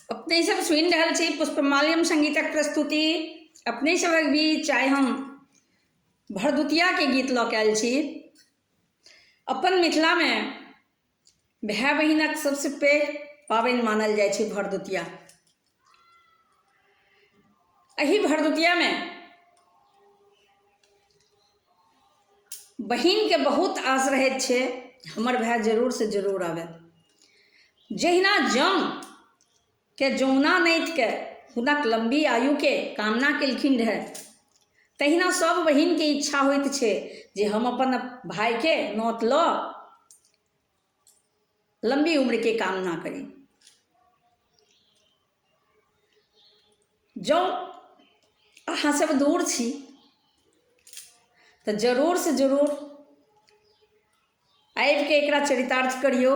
अपने सब सुनि रहल छी पुष्पमाल्यम संगीतक प्रस्तुति। अपने सबक बीच आइ हम भरदुतिया के गीत लऽ के आयल छी। अपन मिथिला में भाई बहिनक सबसे पैघ पाबनि मानल जाइ छै भरदुतिया। एही भरदुतिया में बहिन के बहुत आस रहैत छै हमर भाई जरूर से जरूर आवे। जहिना जम के जमुना नैत के हुनक लंबी आयु के कामना केलखिन रहे, तहिना सब बहिन के इच्छा होइत छै जे हम अपन भाई के नौत लऽ लंबी उम्र के कामना करी। जो अहाँ सब दूर छी तो जरूर से जरूर आबि के एकरा चरितार्थ करियो।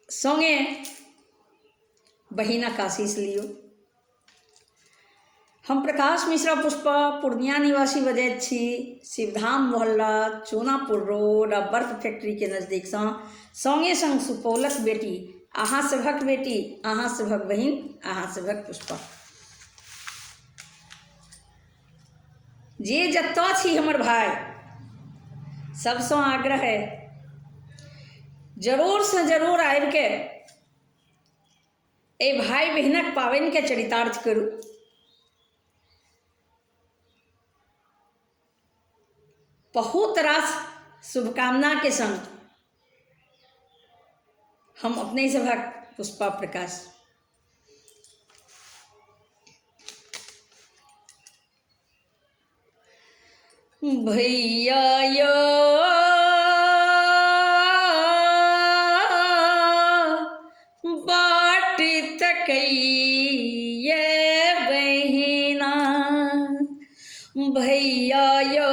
संगे बहिनक आशीष लियो। हम प्रकाश मिश्रा पुष्पा पूर्णिया निवासी बजैत छी। शिवधाम मोहल्ला चूनापुर रोड आ बर्फ फैक्ट्री के नजदीक संगे संग सुपौलक बेटी, अहाँ सभक बेटी, अहाँ सभक बहिन, अहाँ सभक पुष्पा। जे जतऽ छी हमर भाई, सबसँ आग्रह है जरूर से जरूर आबि के ए भाई बहिनक पाबनि के चरितार्थ करू। बहुत रास शुभकामना के संग हम अपने सभक पुष्पा प्रकाश। भैया यो बाट तकैये बहिना, भैया यो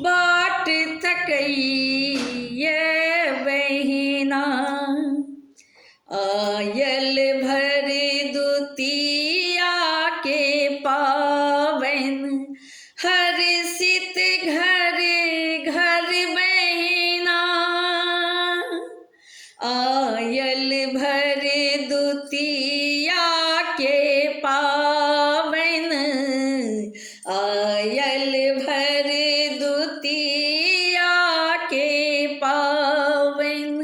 बाट तकैये बहिना, आयल भर दुतिया के पावन, हर्षित घर घर बहिना, आयल भर दुतिया के पावन, आयल भर दुतिया के पावन,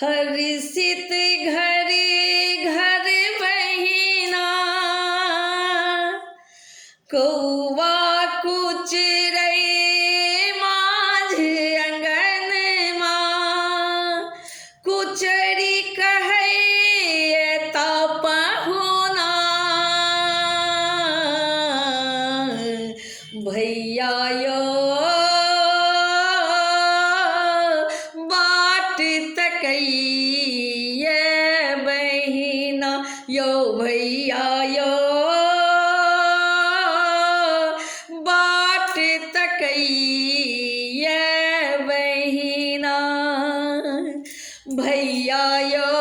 हर्षित घर घर बहिना, कौआ कुचरै माझ अंगन माँ, कुचरी कहै एता पहुना, भैया यो बाट तकैये बहिना, यो भैया यो बाट तकैये बहिना, भैया यो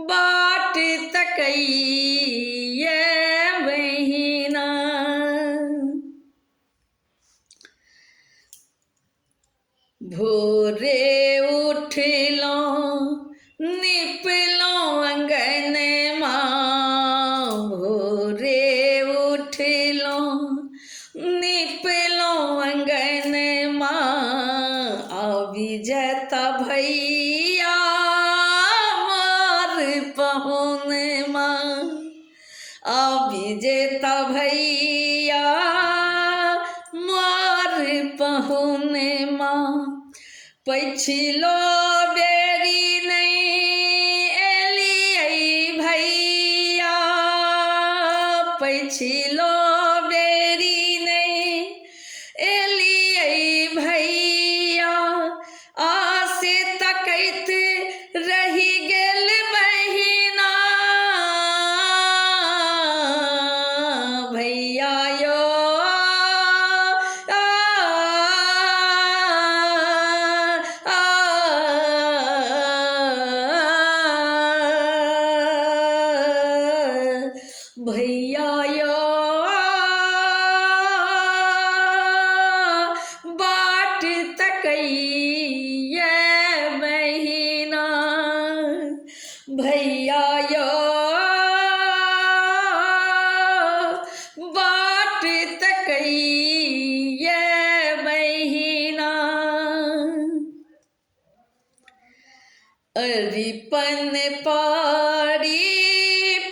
बाट तकैये बहिना। भोरे उठलौं निपलौं अंगन माँ, भोरे उठलौं निपलौं अंगन माँ, आबि जता भैया मोर पहुन माँ, आबि जेता भैया मोर पहुन माँ, पछिलो बेरी नहीं एलियै भैया, पछिलो बेरी नहीं एलियै भैया, आसे तकैत रहि गेल बहिना, भैया यो भैया यो भैया यो बाट तकई ये बहिना, अरिपन पारी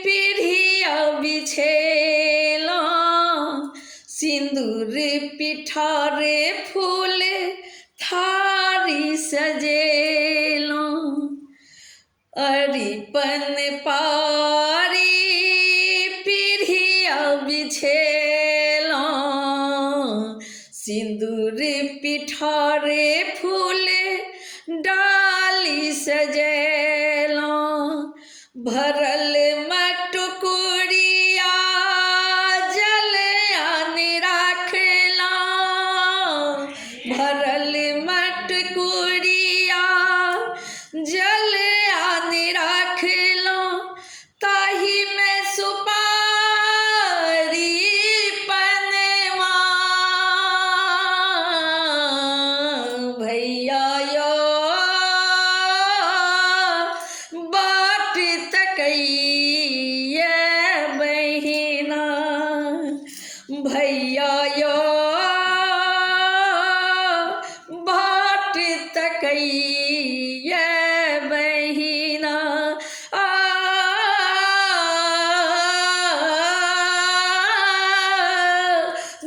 पीढ़िया बिछेला, सिंदूर पिठारे फूल थारी सजेला, अरिपन पारी पीढ़िया बिछेला, सिंदूर पिठारे फूल डाली सजेला, भरल मटकुरिया जल आनि राखला, भरल मटकुरिया जल आनि राखला, ताही में सुपारी पनवा, भैया यो बाट तकई ये बहिना, भैया यो बाट तकई ये बहिना,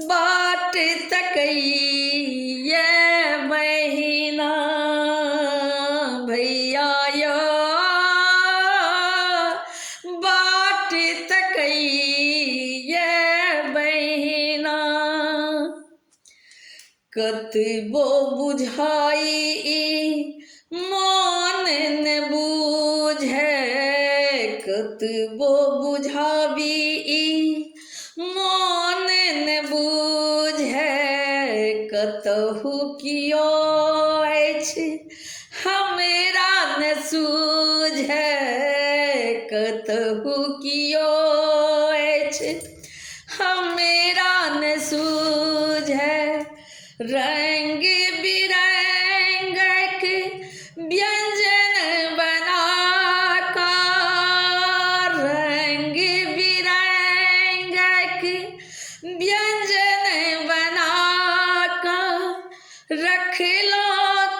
बाट तकई ये बहिना, भैया यो बाट तकई ये बहिना, कतबो बुझाई मन न बूझे, कतबो बुझावी मन न बूझे, कतहु कियो अछि हमरा न सूझे, कतहु कियो अछि हमरा न सूझे, रंग बिरंगक व्यंजन बनाका, रंग बिरंगक व्यंजन बनाका, रखलो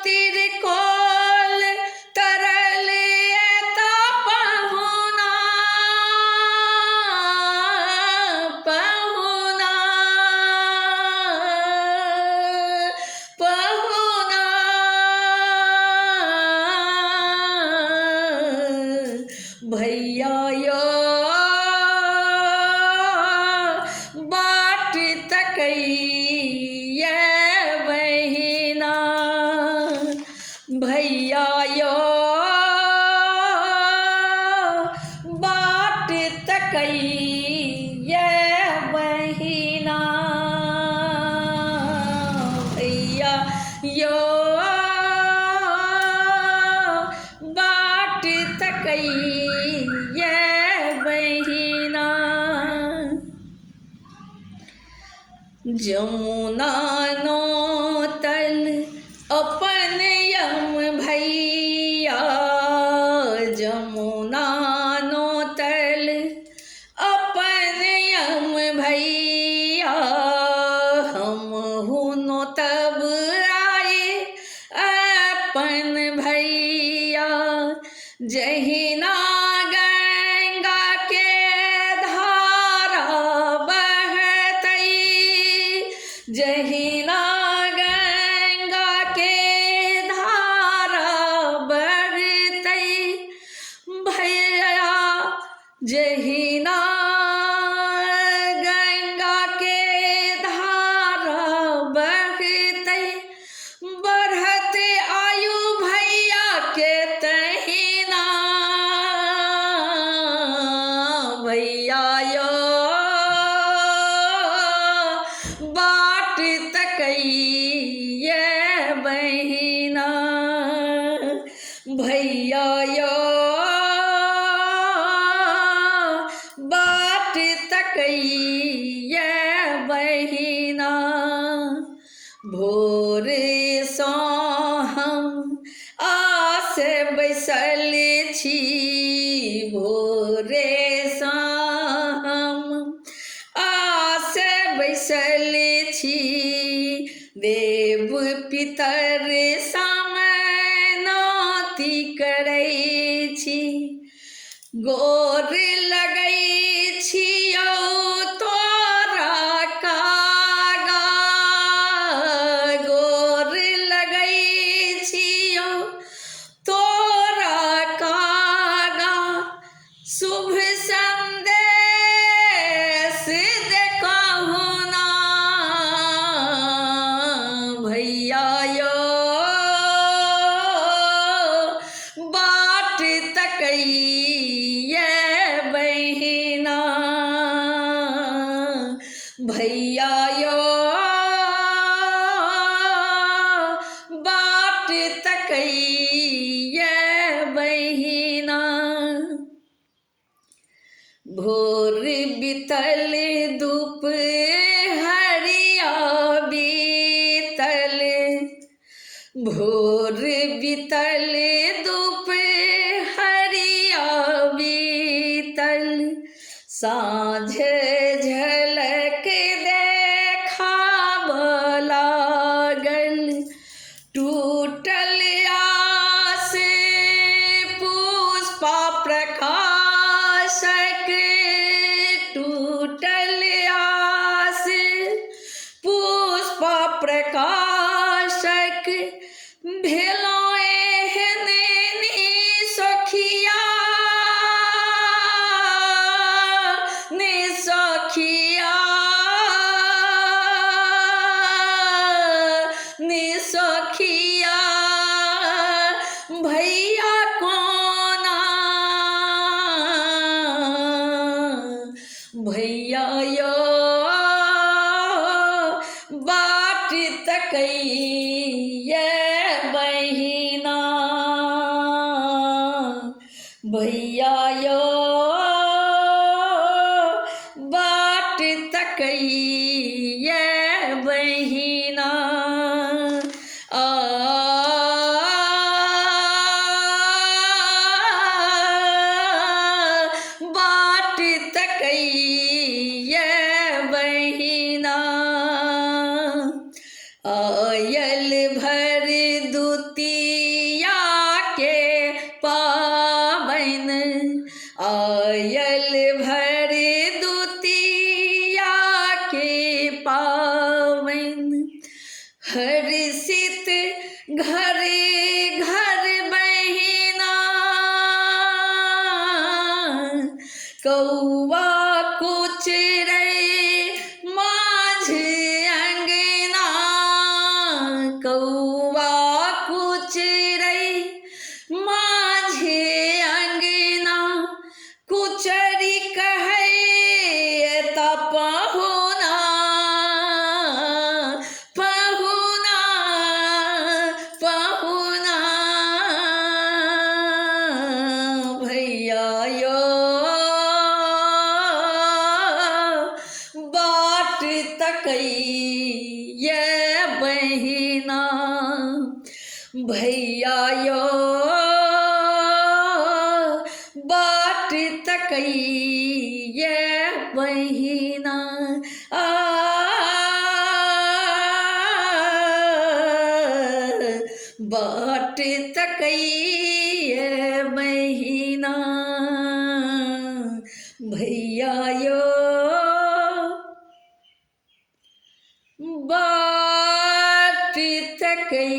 तिरकोल तरल एता पहुना, पहुना, पहुना, भैया यो बाट तकई ये बहिना, भैया यो बाट तकई ये बहिना, भैया यो बाट तकई ये बहिना, जमुना नो तल अपन यम भैया, जमुना नो तल अपन यम भैया, हम हुनो तब आए अपन भैया, जहिना गंगा के धारा बहतई, जहिना गंगा के धारा बहतई, भैया जहिना गंगा के धारा बहतई, बढ़त आयु भैया के तहिना, भैया यो बाट तकई ये बहिना, भैया यो बाट तकई ये बहिना, भोर सो हम आस बैसल छी, भोरे शाम आस बैसल छी देव पितर सामनाती करै छी गोर लगै छियौ तोरा कागा गोर लगै छियौ तोरा कागा शुभ संदेश देखहु ना भैया यो बाट तकैये बहिना भैया यो बाट तकैये बहिना भोर बितल धूप हरिया बीतल भोर बितल धूप हरिया बीतल साँझ झलक देखाब लागल टूटल आस पुष्पा प्रकाशक टूटल आस पुष्पा प्रकाशक भेलौं एहन निसखिया निसखिया निसखिया भैया कोना भैया यो बाट तकैये बहिना भैया यो बाट तकैये बहिना आ बाट तकैये बहिना आयल भर दुतिया के पावन आयल भर दुतिया के पावन हर्षित घर घर बहिना कौआ कुचरै माझ अंगना कौआ कुचरै माझ अंगना कुचरी कहै त पहुना पहुना पहुना भैया यो बाट तकैये बहिना भैया यो बाट तकैये बहिना आ बाट तकैये बहिना भैया यो बाट तकैये